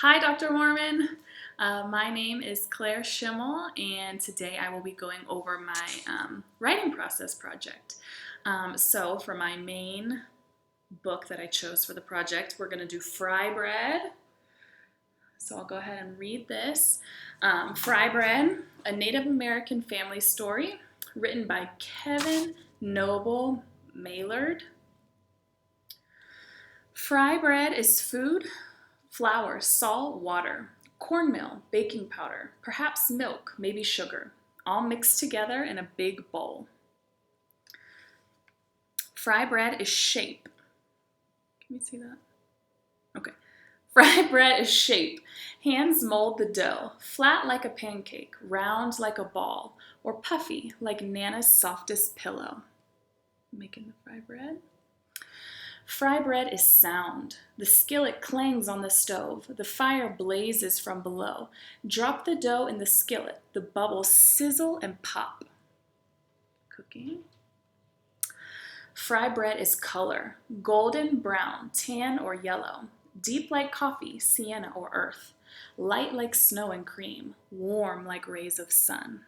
Hi, Dr. Mormon. My name is Claire Schimmel, and today I will be going over my writing process project. So for my main book that I chose for the project, we're going to do Fry Bread. So I'll go ahead and read this. Fry Bread, a Native American family story, written by Kevin Noble Maillard. Fry bread is food, flour, salt, water, cornmeal, baking powder, perhaps milk, maybe sugar, all mixed together in a big bowl. Fry bread is shape. Can you see that? Okay. Fry bread is shape. Hands mold the dough, flat like a pancake, round like a ball, or puffy like Nana's softest pillow. Making the fry bread. Fry bread is sound. The skillet clangs on the stove. The fire blazes from below. Drop the dough in the skillet. The bubbles sizzle and pop. Cooking. Fry bread is color. Golden brown, tan or yellow. Deep like coffee, sienna or earth. Light like snow and cream. Warm like rays of sun.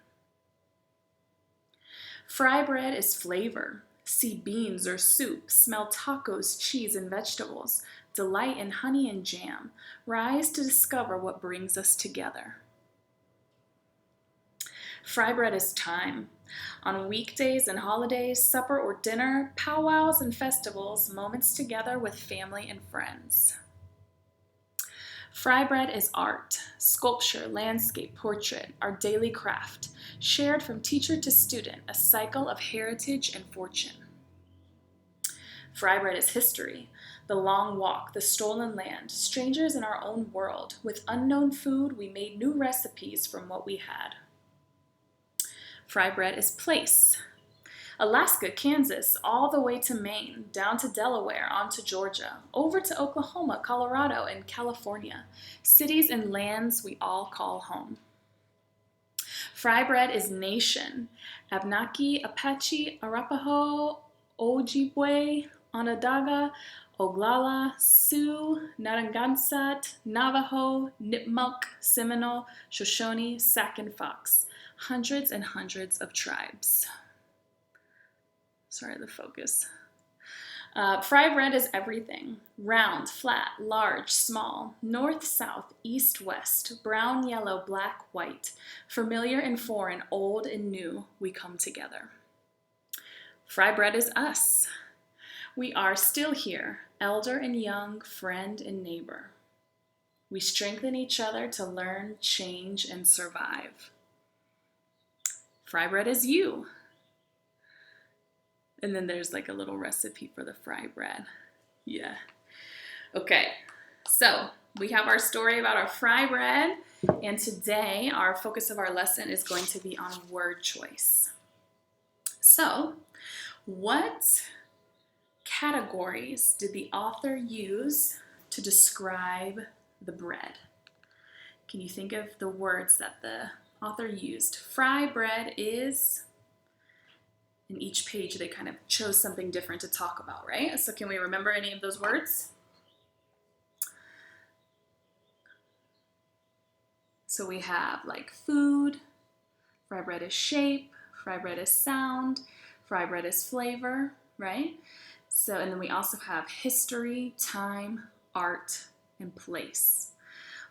Fry bread is flavor. See beans or soup, smell tacos, cheese, and vegetables. Delight in honey and jam. Rise to discover what brings us together. Fry bread is time. On weekdays and holidays, supper or dinner, powwows and festivals, moments together with family and friends. Fry bread is art, sculpture, landscape, portrait, our daily craft, shared from teacher to student, a cycle of heritage and fortune. Fry bread is history, the long walk, the stolen land, strangers in our own world. With unknown food, we made new recipes from what we had. Fry bread is place. Alaska, Kansas, all the way to Maine, down to Delaware, on to Georgia, over to Oklahoma, Colorado, and California, cities and lands we all call home. Fry bread is nation. Abenaki, Apache, Arapaho, Ojibwe, Onondaga, Oglala, Sioux, Narragansett, Navajo, Nipmuc, Seminole, Shoshone, Sac and Fox. Hundreds and hundreds of tribes. Sorry, the focus. Fry bread is everything. Round, flat, large, small, north, south, east, west, brown, yellow, black, white. Familiar and foreign, old and new, we come together. Fry bread is us. We are still here, elder and young, friend and neighbor. We strengthen each other to learn, change, and survive. Fry bread is you. And then there's like a little recipe for the fry bread. Yeah. Okay, so we have our story about our fry bread, and today our focus of our lesson is going to be on word choice. So, what categories did the author use to describe the bread? Can you think of the words that the author used? Fry bread is... In each page, they kind of chose something different to talk about, right? So can we remember any of those words? So we have like food, fry bread is shape, fry bread is sound, fry bread is flavor, right? So, and then we also have history, time, art, and place.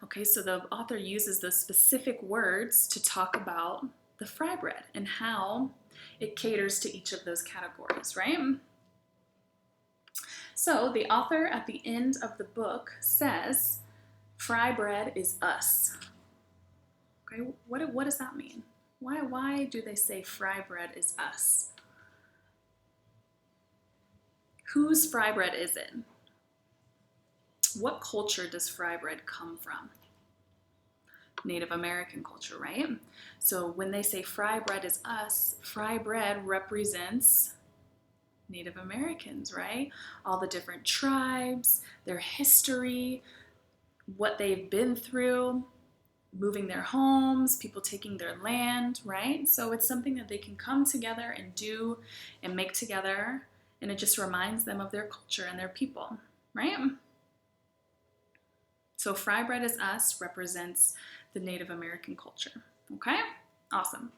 Okay, so the author uses those specific words to talk about the fry bread and how it caters to each of those categories, right? So the author at the end of the book says, fry bread is us. Okay, what does that mean? Why do they say fry bread is us? Whose fry bread is it? What culture does fry bread come from? Native American culture, right? So when they say fry bread is us, fry bread represents Native Americans, right? All the different tribes, their history, what they've been through, moving their homes, people taking their land, right? So it's something that they can come together and do and make together, and it just reminds them of their culture and their people, right? So Fry Bread is Us represents the Native American culture. Okay, awesome.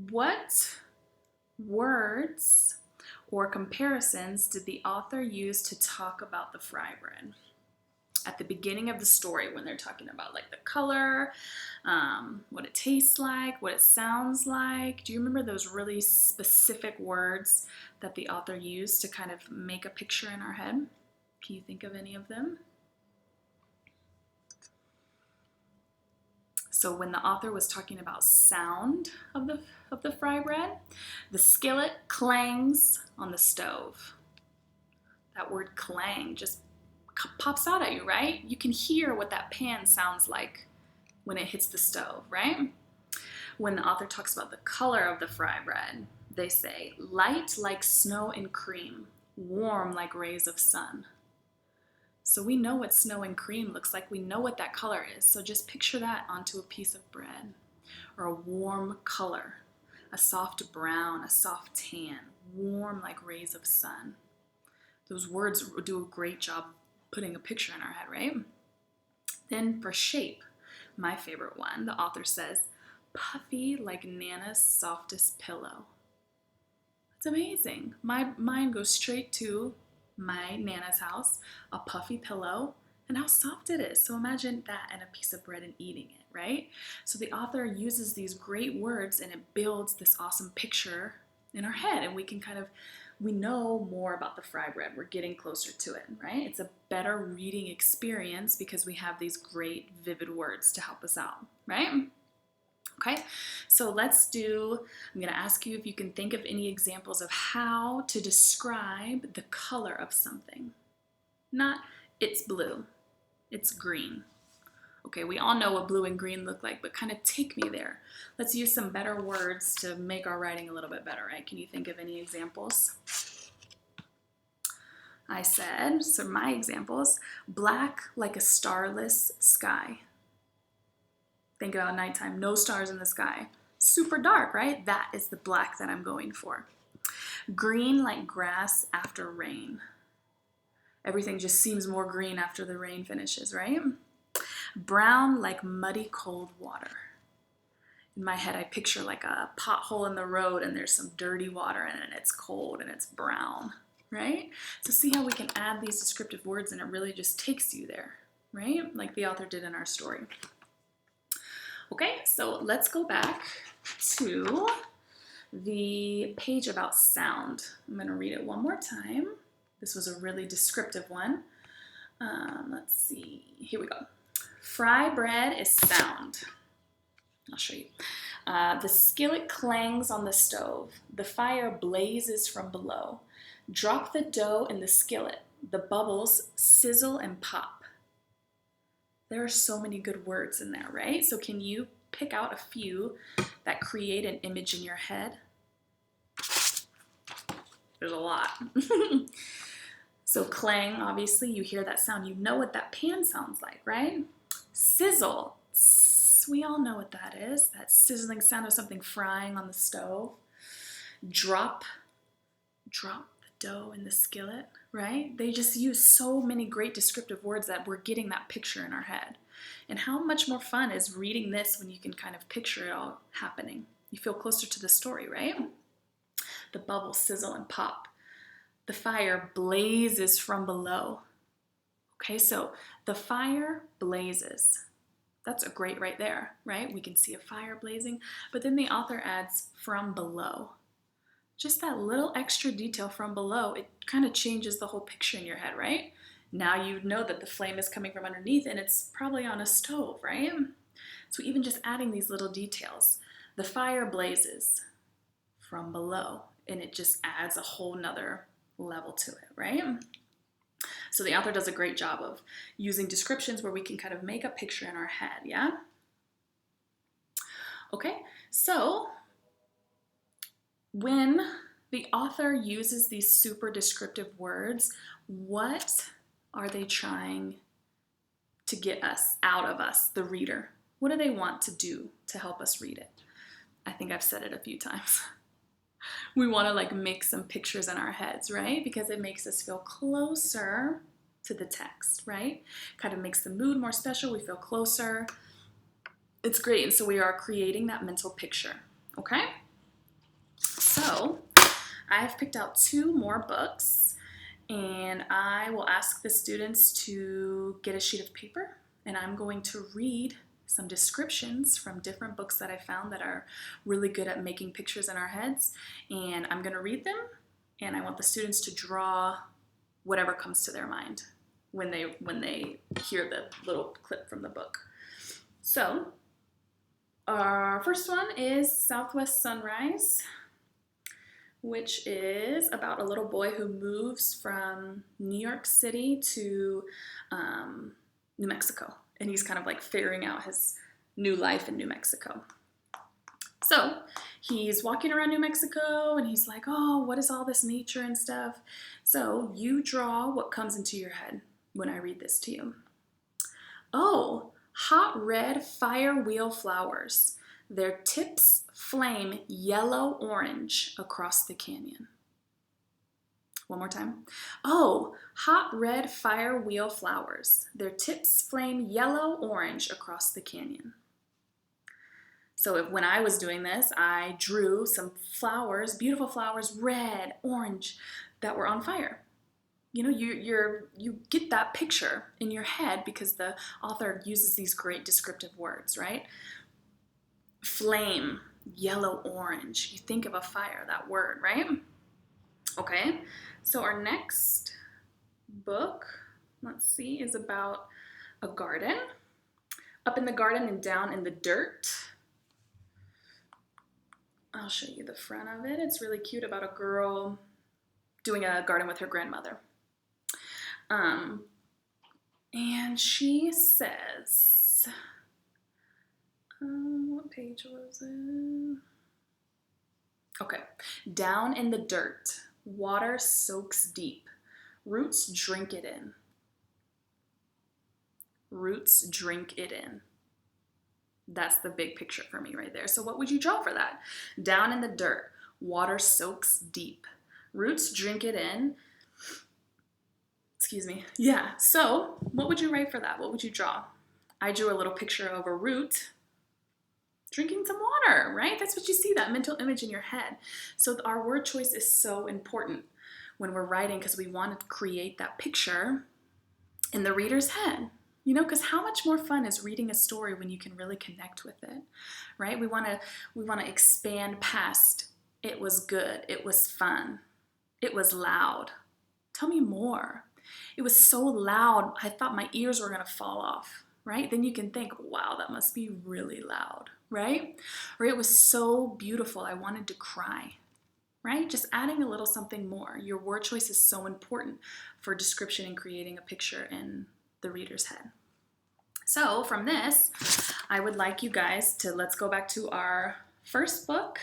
What words or comparisons did the author use to talk about the fry bread? At the beginning of the story, when they're talking about like the color, what it tastes like, what it sounds like. Do you remember those really specific words that the author used to kind of make a picture in our head? Can you think of any of them? So when the author was talking about sound of the fry bread, the skillet clangs on the stove. That word clang just pops out at you, right? You can hear what that pan sounds like when it hits the stove, right? When the author talks about the color of the fry bread, they say, light like snow and cream, warm like rays of sun. So we know what snow and cream looks like. We know what that color is. So just picture that onto a piece of bread, or a warm color, a soft brown, a soft tan, warm like rays of sun. Those words do a great job putting a picture in our head, right? Then for shape, my favorite one, the author says, puffy like Nana's softest pillow. That's amazing. My mind goes straight to my Nana's house, a puffy pillow, and how soft it is. So imagine that and a piece of bread and eating it, right? So the author uses these great words and it builds this awesome picture in our head, and we know more about the fry bread. We're getting closer to it, right? It's a better reading experience because we have these great vivid words to help us out, right? Okay, so I'm going to ask you if you can think of any examples of how to describe the color of something. Not, it's blue, it's green. Okay, we all know what blue and green look like, but kind of take me there. Let's use some better words to make our writing a little bit better, right? Can you think of any examples? I said, so my examples, black like a starless sky. Think about nighttime, no stars in the sky. Super dark, right? That is the black that I'm going for. Green like grass after rain. Everything just seems more green after the rain finishes, right? Brown like muddy cold water. In my head, I picture like a pothole in the road and there's some dirty water in it and it's cold and it's brown, right? So see how we can add these descriptive words and it really just takes you there, right? Like the author did in our story. Okay, so let's go back to the page about sound. I'm going to read it one more time. This was a really descriptive one. Let's see. Here we go. Fry bread is sound. I'll show you. The skillet clangs on the stove. The fire blazes from below. Drop the dough in the skillet. The bubbles sizzle and pop. There are so many good words in there, right? So can you pick out a few that create an image in your head? There's a lot. So clang, obviously, you hear that sound. You know what that pan sounds like, right? Sizzle. We all know what that is. That sizzling sound of something frying on the stove. Drop the dough in the skillet, right? They just use so many great descriptive words that we're getting that picture in our head. And how much more fun is reading this when you can kind of picture it all happening? You feel closer to the story, right? The bubbles sizzle and pop. The fire blazes from below. Okay, so the fire blazes. That's a great right there, right? We can see a fire blazing, but then the author adds from below. Just that little extra detail from below, it kind of changes the whole picture in your head, right? Now you know that the flame is coming from underneath and it's probably on a stove, right? So even just adding these little details, the fire blazes from below and it just adds a whole nother level to it, right? So the author does a great job of using descriptions where we can kind of make a picture in our head, yeah? Okay, so when the author uses these super descriptive words, what are they trying to get us out of us, the reader? What do they want to do to help us read it? I think I've said it a few times. We want to like make some pictures in our heads, right? Because it makes us feel closer to the text, right? Kind of makes the mood more special. We feel closer. It's great. And so we are creating that mental picture, okay? So I've picked out 2 more books, and I will ask the students to get a sheet of paper, and I'm going to read some descriptions from different books that I found that are really good at making pictures in our heads. And I'm going to read them, and I want the students to draw whatever comes to their mind when they hear the little clip from the book. So our first one is Southwest Sunrise, which is about a little boy who moves from New York City to New Mexico. And he's kind of like figuring out his new life in New Mexico. So he's walking around New Mexico and he's like, oh, what is all this nature and stuff? So you draw what comes into your head when I read this to you. Oh, hot red fire wheel flowers. Their tips flame yellow-orange across the canyon. One more time. Oh, hot red fire wheel flowers. Their tips flame yellow-orange across the canyon. So when I was doing this, I drew some flowers, beautiful flowers, red, orange, that were on fire. You know, you get that picture in your head because the author uses these great descriptive words, right? Flame, yellow, orange. You think of a fire, that word, right? Okay, so our next book, let's see, is about a garden. Up in the garden and down in the dirt. I'll show you the front of it. It's really cute, about a girl doing a garden with her grandmother. And she says, what page was it? Okay, down in the dirt, water soaks deep. Roots drink it in. Roots drink it in. That's the big picture for me right there. So what would you draw for that? Down in the dirt, water soaks deep. Roots drink it in. Excuse me. Yeah, so what would you write for that? What would you draw? I drew a little picture of a root drinking some water, right? That's what you see, that mental image in your head. So our word choice is so important when we're writing because we want to create that picture in the reader's head. You know, because how much more fun is reading a story when you can really connect with it, right? We want to expand past it was good, it was fun, it was loud. Tell me more. It was so loud, I thought my ears were going to fall off, right? Then you can think, wow, that must be really loud, right? Or it was so beautiful, I wanted to cry, right? Just adding a little something more. Your word choice is so important for description and creating a picture in the reader's head. So from this, I would like you guys to, let's go back to our first book,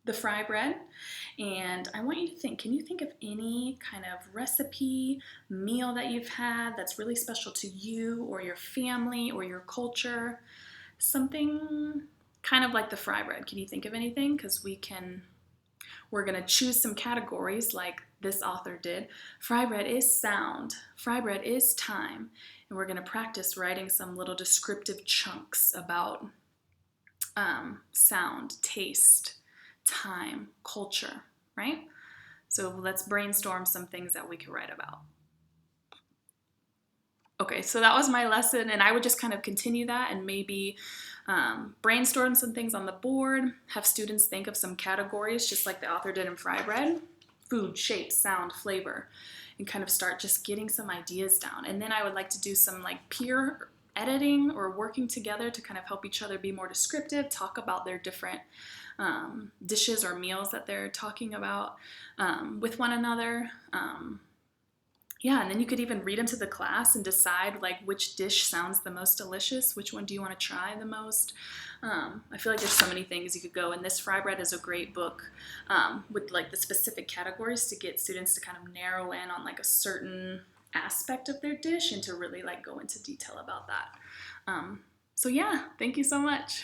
The Fry Bread, and I want you to think, can you think of any kind of recipe, meal that you've had that's really special to you or your family or your culture? Something kind of like the fry bread. Can you think of anything? Because we're going to choose some categories like this author did. Fry bread is sound. Fry bread is time. And we're going to practice writing some little descriptive chunks about sound, taste, time, culture, right? So let's brainstorm some things that we could write about. Okay, so that was my lesson, and I would just kind of continue that and maybe brainstorm some things on the board, have students think of some categories just like the author did in Fry Bread, food, shape, sound, flavor, and kind of start just getting some ideas down. And then I would like to do some like peer editing or working together to kind of help each other be more descriptive, talk about their different dishes or meals that they're talking about with one another. Yeah, and then you could even read them to the class and decide like which dish sounds the most delicious, which one do you want to try the most. I feel like there's so many things you could go, and this Fry Bread is a great book with like the specific categories to get students to kind of narrow in on like a certain aspect of their dish and to really like go into detail about that. So yeah, thank you so much.